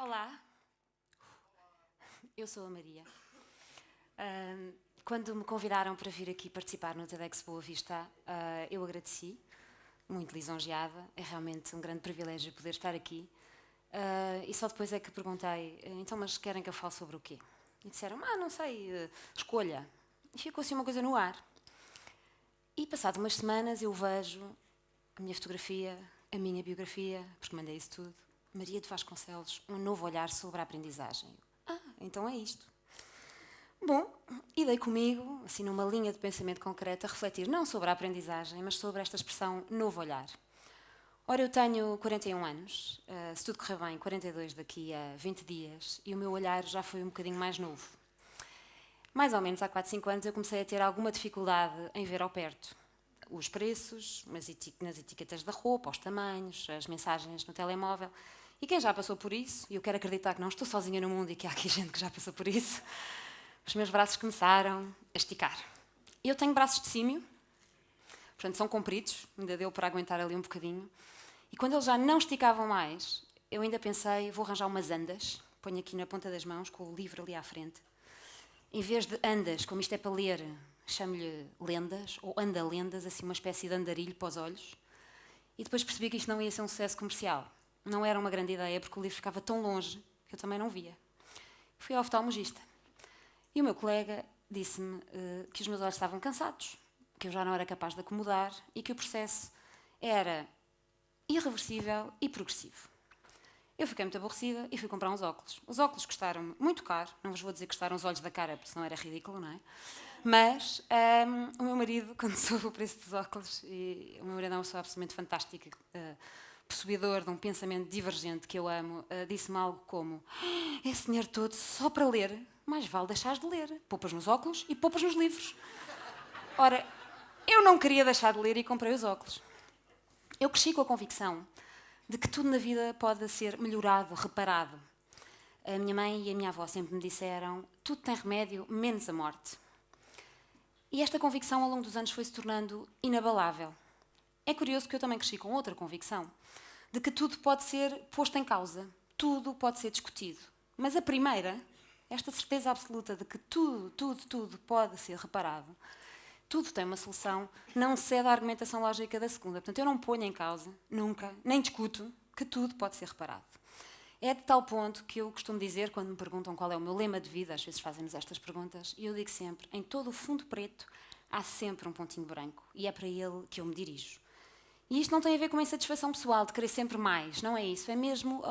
Olá, eu sou a Maria. Quando me convidaram para vir aqui participar no TEDx Boa Vista, eu agradeci, muito lisonjeada. É realmente um grande privilégio poder estar aqui. E só depois é que perguntei, então, mas querem que eu fale sobre o quê? E disseram, não sei, escolha. E ficou assim uma coisa no ar. E passado umas semanas eu vejo a minha fotografia, a minha biografia, porque mandei isso tudo. Maria de Vasconcelos, um novo olhar sobre a aprendizagem. Então é isto. Bom, e dei comigo, assim numa linha de pensamento concreta, a refletir não sobre a aprendizagem, mas sobre esta expressão novo olhar. Ora, eu tenho 41 anos, se tudo correr bem, 42 daqui a 20 dias, e o meu olhar já foi um bocadinho mais novo. Mais ou menos há 4, 5 anos eu comecei a ter alguma dificuldade em ver ao perto os preços, nas etiquetas da roupa, os tamanhos, as mensagens no telemóvel. E quem já passou por isso, e eu quero acreditar que não estou sozinha no mundo e que há aqui gente que já passou por isso, os meus braços começaram a esticar. Eu tenho braços de símio, portanto são compridos, ainda deu para aguentar ali um bocadinho. E quando eles já não esticavam mais, eu ainda pensei, vou arranjar umas andas, ponho aqui na ponta das mãos, com o livro ali à frente. Em vez de andas, como isto é para ler, chamo-lhe lendas, ou anda-lendas, assim uma espécie de andarilho para os olhos. E depois percebi que isto não ia ser um sucesso comercial. Não era uma grande ideia, porque o livro ficava tão longe que eu também não via. Fui ao oftalmologista. E o meu colega disse-me que os meus olhos estavam cansados, que eu já não era capaz de acomodar e que o processo era irreversível e progressivo. Eu fiquei muito aborrecida e fui comprar uns óculos. Os óculos custaram muito caro, não vos vou dizer que custaram os olhos da cara, porque senão era ridículo, não é? Mas o meu marido, quando soube o preço dos óculos, e o meu marido é uma pessoa absolutamente fantástica, possuidor de um pensamento divergente que eu amo, disse-me algo como: esse dinheiro todo só para ler, mais vale deixares de ler. Poupas nos óculos e poupas nos livros. Ora, eu não queria deixar de ler e comprei os óculos. Eu cresci com a convicção de que tudo na vida pode ser melhorado, reparado. A minha mãe e a minha avó sempre me disseram: tudo tem remédio, menos a morte. E esta convicção, ao longo dos anos, foi se tornando inabalável. É curioso que eu também cresci com outra convicção, de que tudo pode ser posto em causa, tudo pode ser discutido. Mas a primeira, esta certeza absoluta de que tudo pode ser reparado, tudo tem uma solução, não cede à argumentação lógica da segunda. Portanto, eu não ponho em causa, nunca, nem discuto, que tudo pode ser reparado. É de tal ponto que eu costumo dizer, quando me perguntam qual é o meu lema de vida, às vezes fazem-nos estas perguntas, e eu digo sempre, em todo o fundo preto há sempre um pontinho branco, e é para ele que eu me dirijo. E isto não tem a ver com uma insatisfação pessoal, de querer sempre mais, não é isso. É mesmo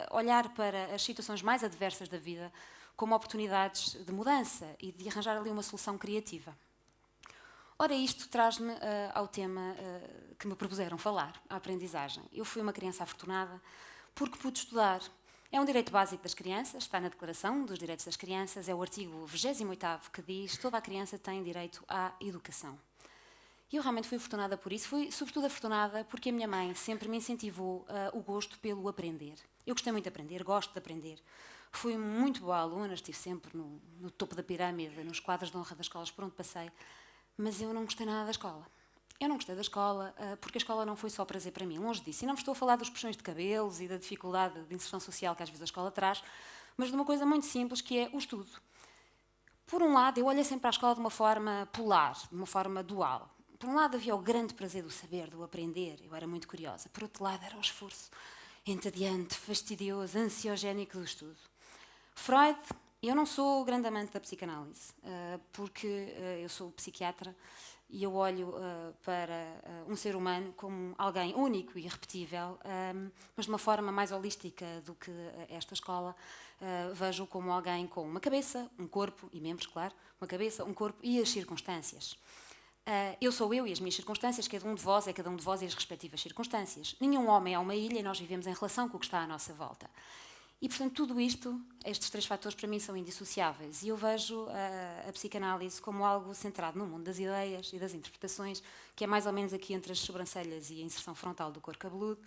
olhar para as situações mais adversas da vida como oportunidades de mudança e de arranjar ali uma solução criativa. Ora, isto traz-me ao tema que me propuseram falar, a aprendizagem. Eu fui uma criança afortunada porque pude estudar. É um direito básico das crianças, está na Declaração dos Direitos das Crianças, é o artigo 28º que diz que toda a criança tem direito à educação. E eu realmente fui afortunada por isso. Fui, sobretudo, afortunada porque a minha mãe sempre me incentivou o gosto pelo aprender. Eu gostei muito de aprender, gosto de aprender. Fui muito boa aluna, estive sempre no topo da pirâmide, nos quadros de honra das escolas por onde passei. Mas eu não gostei nada da escola. Eu não gostei da escola porque a escola não foi só prazer para mim, longe disso. E não vos estou a falar dos puxões de cabelos e da dificuldade de inserção social que às vezes a escola traz, mas de uma coisa muito simples que é o estudo. Por um lado, eu olhei sempre para a escola de uma forma polar, de uma forma dual. Por um lado havia o grande prazer do saber, do aprender, eu era muito curiosa. Por outro lado era o esforço entediante, fastidioso, ansiogénico do estudo. Freud, eu não sou grande amante da psicanálise, porque eu sou psiquiatra e eu olho para um ser humano como alguém único e irrepetível, mas de uma forma mais holística do que esta escola. Vejo como alguém com uma cabeça, um corpo e membros, claro, uma cabeça, um corpo e as circunstâncias. Eu sou eu e as minhas circunstâncias, cada um de vós é cada um de vós e as respectivas circunstâncias. Nenhum homem é uma ilha e nós vivemos em relação com o que está à nossa volta. E, portanto, tudo isto, estes três fatores, para mim, são indissociáveis. E eu vejo a psicanálise como algo centrado no mundo das ideias e das interpretações, que é mais ou menos aqui entre as sobrancelhas e a inserção frontal do couro cabeludo.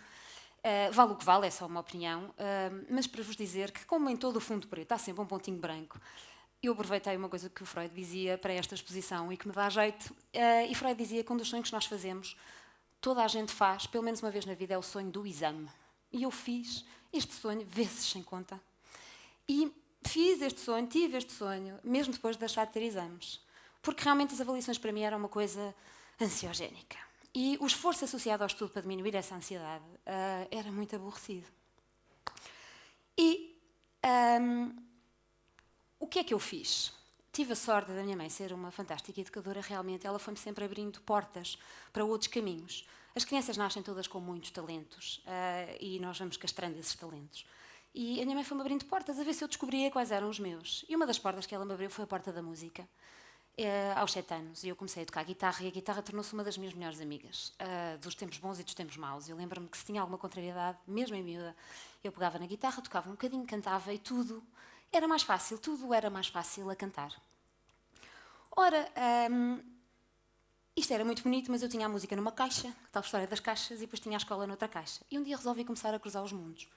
Vale o que vale, é só uma opinião, mas para vos dizer que, como em todo o fundo preto há sempre um pontinho branco, eu aproveitei uma coisa que o Freud dizia para esta exposição e que me dá jeito. E Freud dizia que um dos sonhos que nós fazemos, toda a gente faz, pelo menos uma vez na vida, é o sonho do exame. E eu fiz este sonho vezes sem conta. E fiz este sonho, tive este sonho, mesmo depois de deixar de ter exames. Porque realmente as avaliações para mim eram uma coisa ansiogénica. E o esforço associado ao estudo para diminuir essa ansiedade era muito aborrecido. E o que é que eu fiz? Tive a sorte da minha mãe ser uma fantástica educadora, realmente. Ela foi-me sempre abrindo portas para outros caminhos. As crianças nascem todas com muitos talentos e nós vamos castrando esses talentos. E a minha mãe foi-me abrindo portas a ver se eu descobria quais eram os meus. E uma das portas que ela me abriu foi a porta da música. Aos 7 anos, e eu comecei a tocar guitarra, e a guitarra tornou-se uma das minhas melhores amigas, dos tempos bons e dos tempos maus. Eu lembro-me que se tinha alguma contrariedade, mesmo em miúda, eu pegava na guitarra, tocava um bocadinho, cantava e tudo era mais fácil a cantar. Ora, isto era muito bonito, mas eu tinha a música numa caixa, tal história das caixas, e depois tinha a escola noutra caixa. E um dia resolvi começar a cruzar os mundos.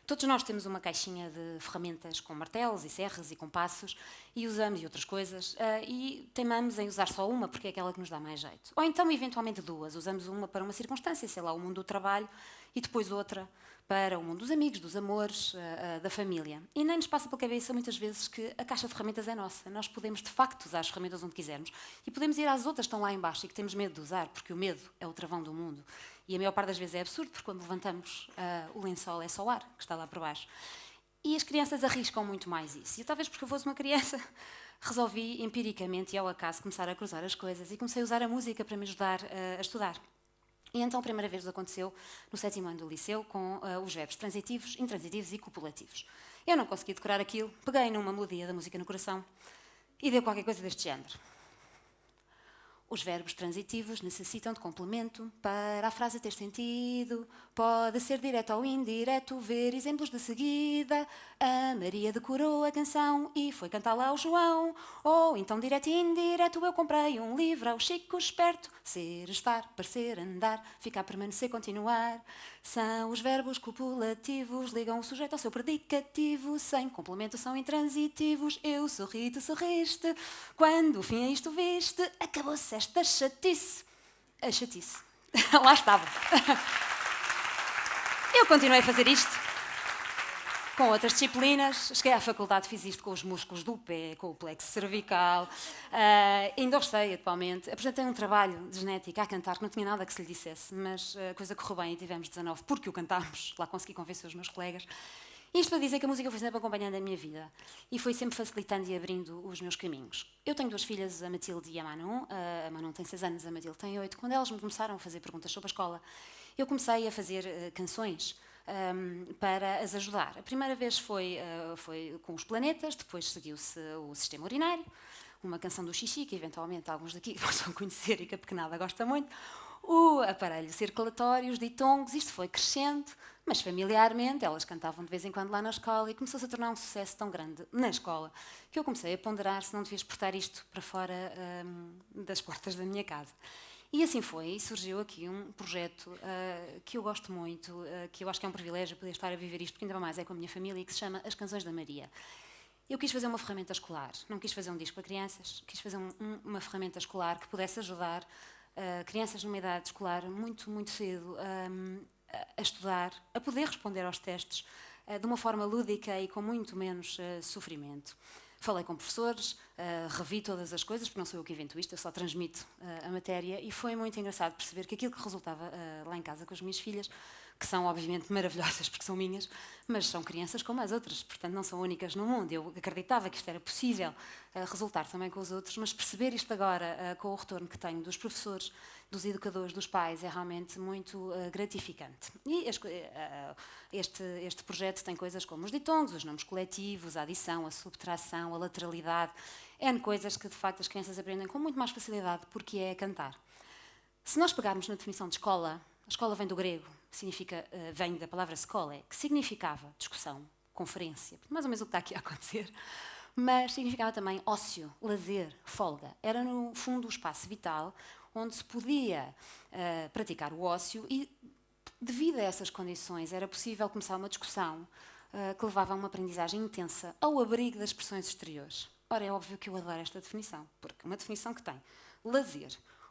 Todos nós temos uma caixinha de ferramentas com martelos e serras e compassos e usamos e outras coisas e teimamos em usar só uma porque é aquela que nos dá mais jeito. Ou então, eventualmente, duas. Usamos uma para uma circunstância, sei lá, o mundo do trabalho e depois outra para o mundo dos amigos, dos amores, da família. E nem nos passa pela cabeça muitas vezes que a caixa de ferramentas é nossa. Nós podemos, de facto, usar as ferramentas onde quisermos e podemos ir às outras que estão lá embaixo e que temos medo de usar, porque o medo é o travão do mundo. E a maior parte das vezes é absurdo, porque quando levantamos o lençol é só o ar que está lá por baixo. E as crianças arriscam muito mais isso. E talvez porque eu fosse uma criança, resolvi empiricamente e ao acaso começar a cruzar as coisas e comecei a usar a música para me ajudar a estudar. E então a primeira vez aconteceu no 7º ano do liceu com os verbos transitivos, intransitivos e copulativos. Eu não consegui decorar aquilo, peguei numa melodia da música no coração e deu qualquer coisa deste género. Os verbos transitivos necessitam de complemento para a frase ter sentido. Pode ser direto ou indireto, ver exemplos de seguida. A Maria decorou a canção e foi cantá-la ao João. Ou então direto e indireto, eu comprei um livro ao Chico esperto. Ser, estar, parecer, andar, ficar, permanecer, continuar. São os verbos copulativos, ligam o sujeito ao seu predicativo. Sem complemento são intransitivos. Eu sorri, tu sorriste. Quando o fim a isto viste, acabou-se esta chatice. A chatice. Lá estava. Eu continuei a fazer isto com outras disciplinas. Cheguei à faculdade, fiz isto com os músculos do pé, com o plexo cervical. Ainda gostei atualmente. Apresentei um trabalho de genética a cantar, que não tinha nada que se lhe dissesse, mas a coisa correu bem e tivemos 19 porque o cantámos. Lá consegui convencer os meus colegas. Isto para dizer que a música foi sempre acompanhando a minha vida e foi sempre facilitando e abrindo os meus caminhos. Eu tenho 2 filhas, a Matilde e a Manon. A Manon tem 6 anos, a Matilde tem 8. Quando elas me começaram a fazer perguntas sobre a escola, eu comecei a fazer canções para as ajudar. A primeira vez foi com os planetas, depois seguiu-se o sistema urinário, uma canção do xixi, que eventualmente alguns daqui possam conhecer e que a pequenada gosta muito, o aparelho circulatório, os ditongos, isto foi crescendo, mas familiarmente, elas cantavam de vez em quando lá na escola e começou-se a tornar um sucesso tão grande na escola que eu comecei a ponderar se não devia exportar isto para fora das portas da minha casa. E assim foi, e surgiu aqui um projeto que eu gosto muito, que eu acho que é um privilégio poder estar a viver isto, porque ainda mais é com a minha família, e que se chama As Canções da Maria. Eu quis fazer uma ferramenta escolar, não quis fazer um disco para crianças, quis fazer uma ferramenta escolar que pudesse ajudar crianças numa idade escolar muito, muito cedo a estudar, a poder responder aos testes de uma forma lúdica e com muito menos sofrimento. Falei com professores, revi todas as coisas, porque não sou eu que invento isto, eu só transmito a matéria, e foi muito engraçado perceber que aquilo que resultava lá em casa com as minhas filhas, que são obviamente maravilhosas porque são minhas, mas são crianças como as outras, portanto não são únicas no mundo. Eu acreditava que isto era possível resultar também com os outros, mas perceber isto agora com o retorno que tenho dos professores, dos educadores, dos pais, é realmente muito gratificante. E este projeto tem coisas como os ditongos, os nomes coletivos, a adição, a subtração, a lateralidade, N coisas que de facto as crianças aprendem com muito mais facilidade porque é cantar. Se nós pegarmos na definição de escola, a escola vem do grego, vem da palavra skole, que significava discussão, conferência, mais ou menos o que está aqui a acontecer, mas significava também ócio, lazer, folga. Era, no fundo, o espaço vital onde se podia praticar o ócio e, devido a essas condições, era possível começar uma discussão que levava a uma aprendizagem intensa ao abrigo das expressões exteriores. Ora, é óbvio que eu adoro esta definição, porque uma definição que tem lazer,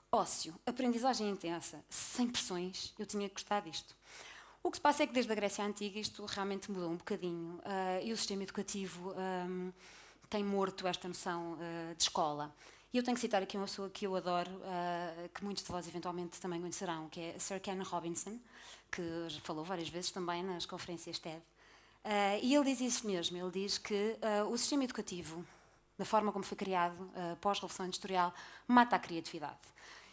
ócio, aprendizagem intensa, sem pressões, eu tinha que gostar disto. O que se passa é que desde a Grécia Antiga isto realmente mudou um bocadinho e o sistema educativo tem morto esta noção de escola. E eu tenho que citar aqui uma pessoa que eu adoro, que muitos de vós eventualmente também conhecerão, que é Sir Ken Robinson, que falou várias vezes também nas conferências TED. E ele diz isso mesmo, ele diz que o sistema educativo, da forma como foi criado pós-Revolução Industrial, mata a criatividade.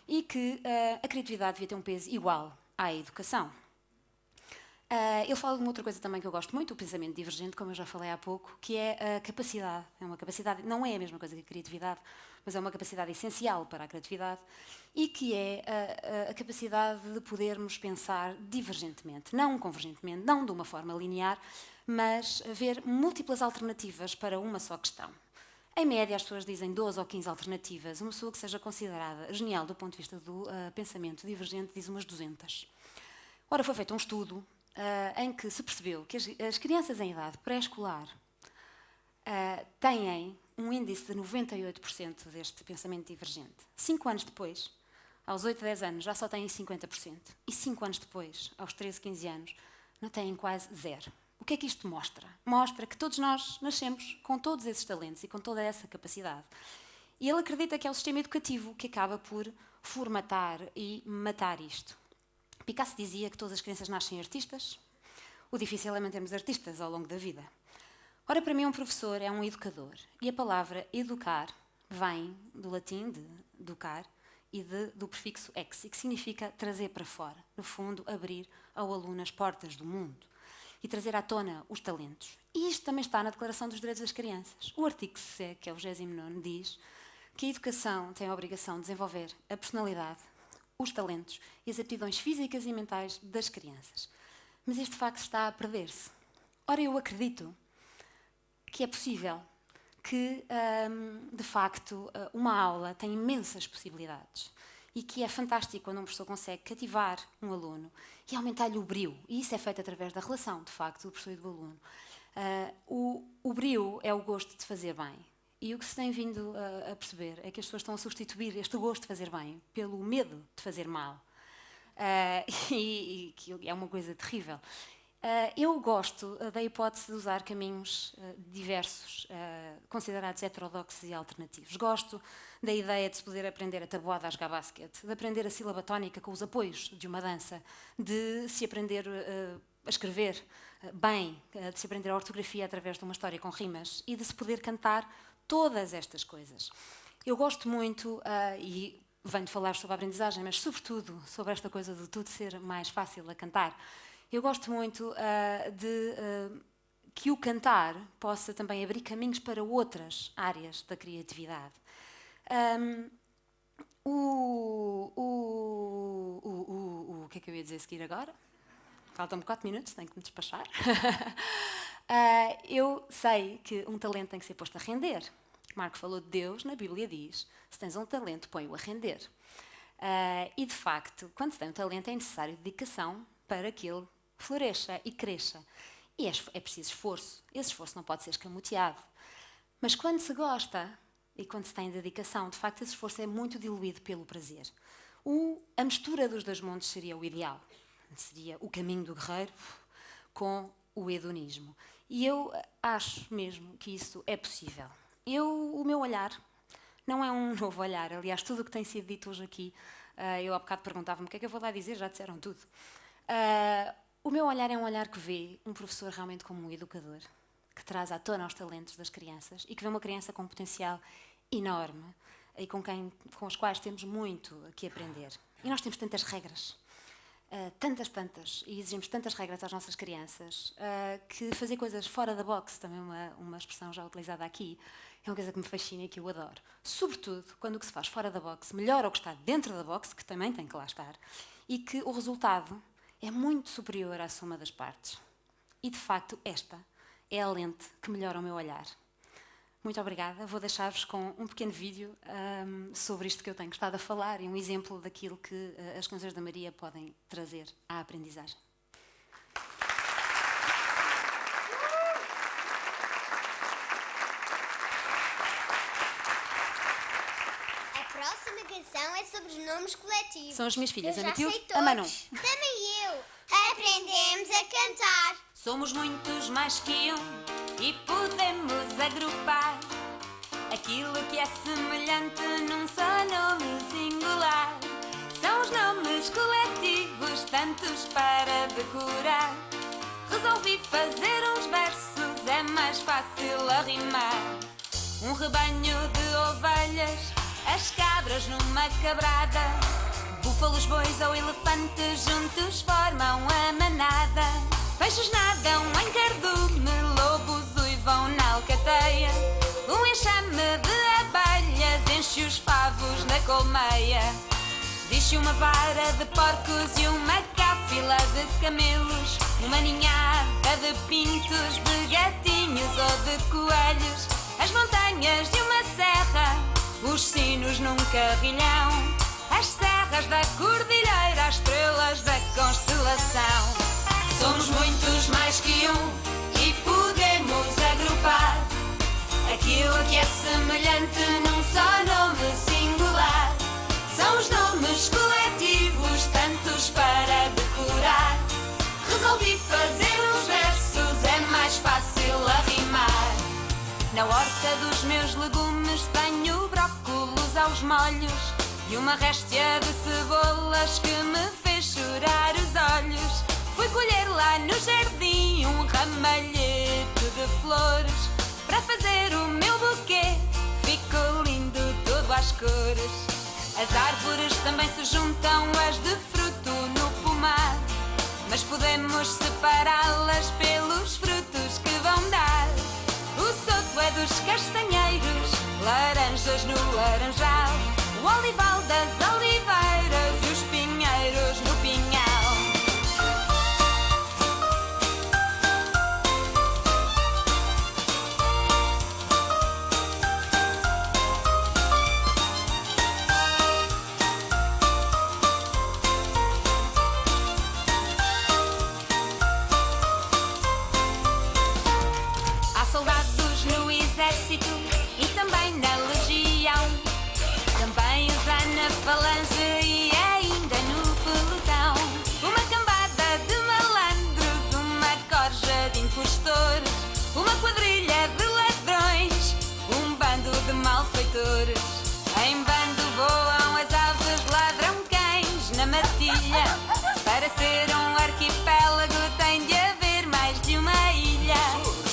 E que a criatividade devia ter um peso igual à educação. Ele fala de uma outra coisa também que eu gosto muito, o pensamento divergente, como eu já falei há pouco, que é a capacidade. É uma capacidade, não é a mesma coisa que a criatividade, mas é uma capacidade essencial para a criatividade e que é a capacidade de podermos pensar divergentemente, não convergentemente, não de uma forma linear, mas ver múltiplas alternativas para uma só questão. Em média, as pessoas dizem 12 ou 15 alternativas. Uma pessoa que seja considerada genial do ponto de vista do pensamento divergente diz umas 200. Ora, foi feito um estudo em que se percebeu que as crianças em idade pré-escolar têm um índice de 98% deste pensamento divergente. 5 anos depois, aos 8, 10 anos, já só têm 50%. E 5 anos depois, aos 13, 15 anos, não têm quase zero. O que é que isto mostra? Mostra que todos nós nascemos com todos esses talentos e com toda essa capacidade. E ele acredita que é o sistema educativo que acaba por formatar e matar isto. Picasso dizia que todas as crianças nascem artistas. O difícil é mantermos artistas ao longo da vida. Ora, para mim, um professor é um educador. E a palavra educar vem do latim de educar e do prefixo ex, que significa trazer para fora. No fundo, abrir ao aluno as portas do mundo e trazer à tona os talentos. E isto também está na Declaração dos Direitos das Crianças. O artigo C, que é o 29º, diz que a educação tem a obrigação de desenvolver a personalidade, os talentos e as aptidões físicas e mentais das crianças. Mas este facto está a perder-se. Ora, eu acredito que é possível, que, de facto, uma aula tem imensas possibilidades e que é fantástico quando um professor consegue cativar um aluno e aumentar-lhe o brio. E isso é feito através da relação, de facto, do professor e do aluno. O brio é o gosto de fazer bem. E o que se tem vindo a perceber é que as pessoas estão a substituir este gosto de fazer bem pelo medo de fazer mal. E que é uma coisa terrível. Eu gosto da hipótese de usar caminhos diversos, considerados heterodoxos e alternativos. Gosto da ideia de se poder aprender a tabuada a jogar basquete, de aprender a sílaba tónica com os apoios de uma dança, de se aprender a escrever bem, de se aprender a ortografia através de uma história com rimas e de se poder cantar todas estas coisas. Eu gosto muito, e venho falar sobre a aprendizagem, mas sobretudo sobre esta coisa de tudo ser mais fácil a cantar. Eu gosto muito que o cantar possa também abrir caminhos para outras áreas da criatividade. O que é que eu ia dizer a seguir agora? Faltam-me 4 minutos, tenho que me despachar. Eu sei que um talento tem que ser posto a render. Marco falou de Deus, na Bíblia diz, se tens um talento, põe-o a render. E, de facto, quando se tem um talento, é necessário dedicação para que ele floresça e cresça. E é preciso esforço. Esse esforço não pode ser escamoteado. Mas quando se gosta e quando se tem dedicação, de facto, esse esforço é muito diluído pelo prazer. A mistura dos dois mundos seria o ideal. Seria o caminho do guerreiro com o hedonismo. E eu acho mesmo que isso é possível. O meu olhar não é um novo olhar. Aliás, tudo o que tem sido dito hoje aqui, eu há bocado perguntava-me o que é que eu vou lá dizer, já disseram tudo. O meu olhar é um olhar que vê um professor realmente como um educador, que traz à tona os talentos das crianças e que vê uma criança com um potencial enorme e com os quais temos muito que aprender. E nós temos tantas regras. Tantas, e exigimos tantas regras às nossas crianças, que fazer coisas fora da box, também uma expressão já utilizada aqui, é uma coisa que me fascina e que eu adoro. Sobretudo quando o que se faz fora da box melhora o que está dentro da box, que também tem que lá estar, e que o resultado é muito superior à soma das partes. E, de facto, esta é a lente que melhora o meu olhar. Muito obrigada. Vou deixar-vos com um pequeno vídeo sobre isto que eu tenho estado a falar e um exemplo daquilo que as canções da Maria podem trazer à aprendizagem. A próxima canção é sobre os nomes coletivos. São as minhas filhas, Eu a já Matilde sei e a Manu. todos. Também eu. aprendemos a cantar. Somos muitos mais que um e podemos agrupar aquilo que é semelhante num só nome singular. São os nomes coletivos, tantos para decorar. Resolvi fazer uns versos, é mais fácil a rimar. Um rebanho de ovelhas, as cabras numa cabrada, búfalos, bois ou elefantes juntos formam a manada. Peixes nadam em cardume, lobos uivam na alcateia. Um enxame de abelhas enche os favos na colmeia. Diz-se uma vara de porcos e uma cáfila de camelos, uma ninhada de pintos, de gatinhos ou de coelhos, as montanhas de uma serra, os sinos num carrilhão, as serras da cordilheira, as estrelas da constelação. Somos muitos mais que um e podemos agrupar aquilo que é semelhante num só nome singular. São os nomes coletivos, tantos para decorar. Resolvi fazer uns versos, é mais fácil a rimar. Na horta dos meus legumes tenho brócolos aos molhos e uma réstia de cebolas que me fez chorar os olhos. Fui colher lá no jardim um ramalhete de flores para fazer o meu buquê, ficou lindo todo às cores. As árvores também se juntam às de fruto no pomar, mas podemos separá-las pelos frutos que vão dar. O soto é dos castanheiros, laranjas no laranjal, o olival das oliveiras e os pinheiros no pinhal. E também na legião, também usa na falange e ainda no pelotão. Uma cambada de malandros, uma corja de impostores, uma quadrilha de ladrões, um bando de malfeitores. Em bando voam as aves, ladram cães na matilha. Para ser um arquipélago tem de haver mais de uma ilha,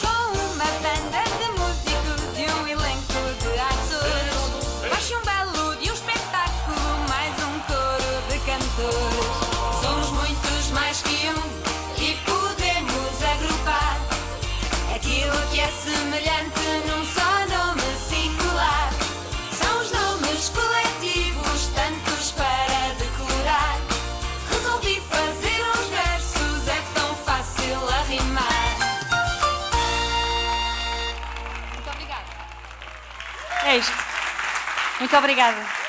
com uma banda de músicos e um elenco de atores. Faz-se um belo de um espetáculo, mais um coro de cantores. Somos muitos mais que um e podemos agrupar aquilo que é semelhante num só nome singular. São os nomes coletivos, tantos para decorar. Resolvi fazer uns versos, é tão fácil a rimar. Muito obrigada. É isto. Muito obrigada.